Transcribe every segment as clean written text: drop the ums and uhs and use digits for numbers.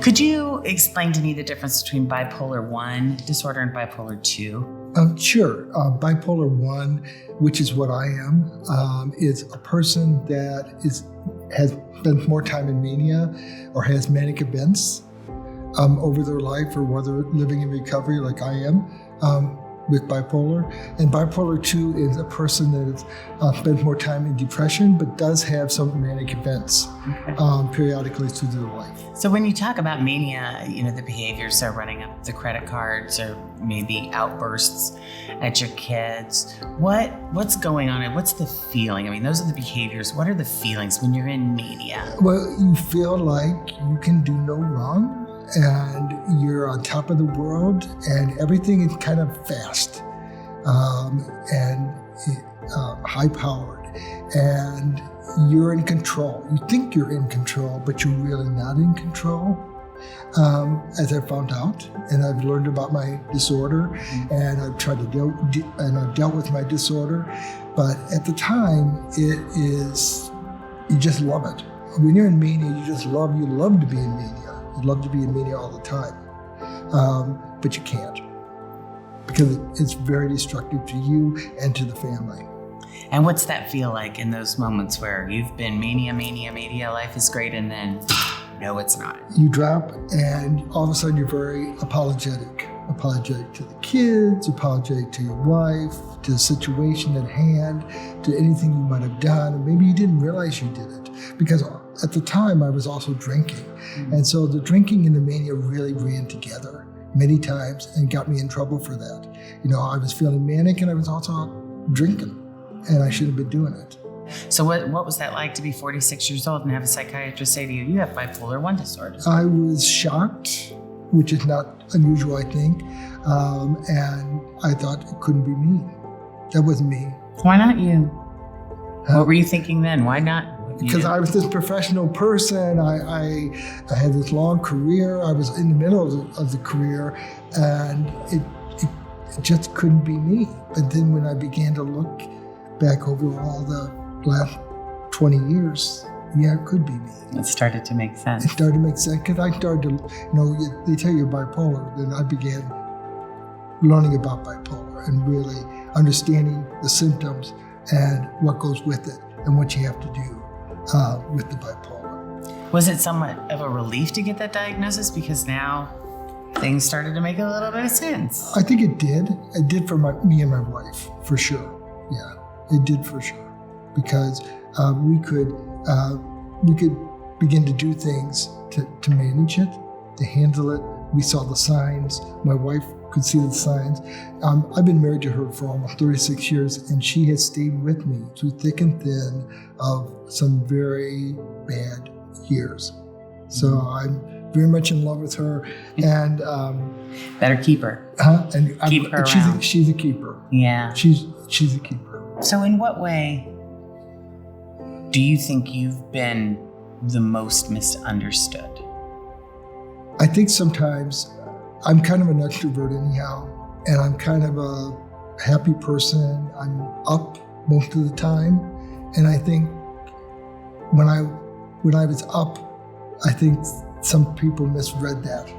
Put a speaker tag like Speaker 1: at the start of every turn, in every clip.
Speaker 1: Could you explain to me the difference between bipolar 1 disorder and bipolar 2?
Speaker 2: Sure. Bipolar 1, which is what I am, is a person that has spent more time in mania or has manic events over their life, or whether living in recovery like I am with bipolar. And bipolar 2 is a person that has spent more time in depression but does have some manic events periodically through their life.
Speaker 1: So when you talk about mania, the behaviors are running up the credit cards or maybe outbursts at your kids. What's going on and what's the feeling? I mean, those are the behaviors. What are the feelings when you're in mania?
Speaker 2: Well, you feel like you can do no wrong, and you're on top of the world, and everything is kind of fast and high-powered, and you're in control. You think you're in control, but you're really not in control, as I found out, and I've learned about my disorder, and I've tried to I've dealt with my disorder, but at the time, you just love it. When you're in mania, you love to be in mania. You'd love to be in mania all the time, but you can't, because it's very destructive to you and to the family.
Speaker 1: And what's that feel like in those moments where you've been mania, life is great, and then, no, it's not? You
Speaker 2: drop, and all of a sudden you're very apologetic to the kids, apologetic to your wife, to the situation at hand, to anything you might have done, and maybe you didn't realize you did it, because at the time I was also drinking. And so the drinking and the mania really ran together many times and got me in trouble for that. I was feeling manic and I was also drinking, and I shouldn't have been doing it.
Speaker 1: So what was that like to be 46 years old and have a psychiatrist say to you, you have bipolar 1 disorder?
Speaker 2: I was shocked, which is not unusual, I think. And I thought it couldn't be me. That wasn't me.
Speaker 1: Why not you? What were you thinking then? Why not?
Speaker 2: Because I was this professional person. I had this long career. I was in the middle of the career, and it just couldn't be me. But then when I began to look back over all the last 20 years, yeah, it could be me.
Speaker 1: It started to make sense.
Speaker 2: It started to make sense, because I started to, they tell you you're bipolar, then I began learning about bipolar and really understanding the symptoms and what goes with it and what you have to do with the bipolar.
Speaker 1: Was it somewhat of a relief to get that diagnosis, because now things started to make a little bit of sense?
Speaker 2: I think it did. It did for me and my wife, for sure. Yeah, it did for sure, because we could begin to do things to manage it, to handle it. We saw the signs. My wife could see the signs. I've been married to her for almost 36 years, and she has stayed with me through thick and thin of some very bad years. So I'm very much in love with her, and
Speaker 1: better keep her.
Speaker 2: And
Speaker 1: keep her around.
Speaker 2: She's a keeper.
Speaker 1: Yeah,
Speaker 2: she's a keeper.
Speaker 1: So in what way do you think you've been the most misunderstood?
Speaker 2: I think sometimes I'm kind of an extrovert anyhow, and I'm kind of a happy person. I'm up most of the time, and I think when I was up, I think some people misread that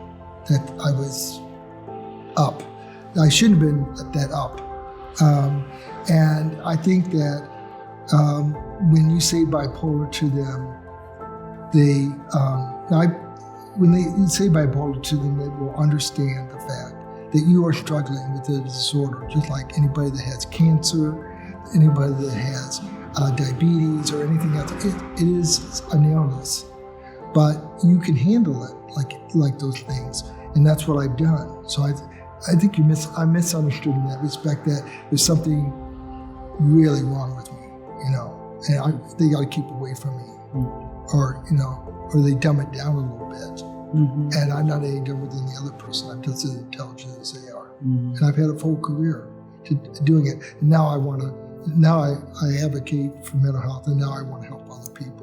Speaker 2: I was up. I shouldn't have been that up, and I think that when you say bipolar to them, when they say bipolar to them, they will understand the fact that you are struggling with a disorder, just like anybody that has cancer, anybody that has diabetes or anything else. It is an illness, but you can handle it like those things, and that's what I've done. So I think I misunderstood in that respect, that there's something really wrong with me, and they got to keep away from me, or they dumb it down a little bit. Mm-hmm. And I'm not any dumber than the other person. I'm just as intelligent as they are. Mm-hmm. And I've had a full career doing it. And now I advocate for mental health, and now I want to help other people.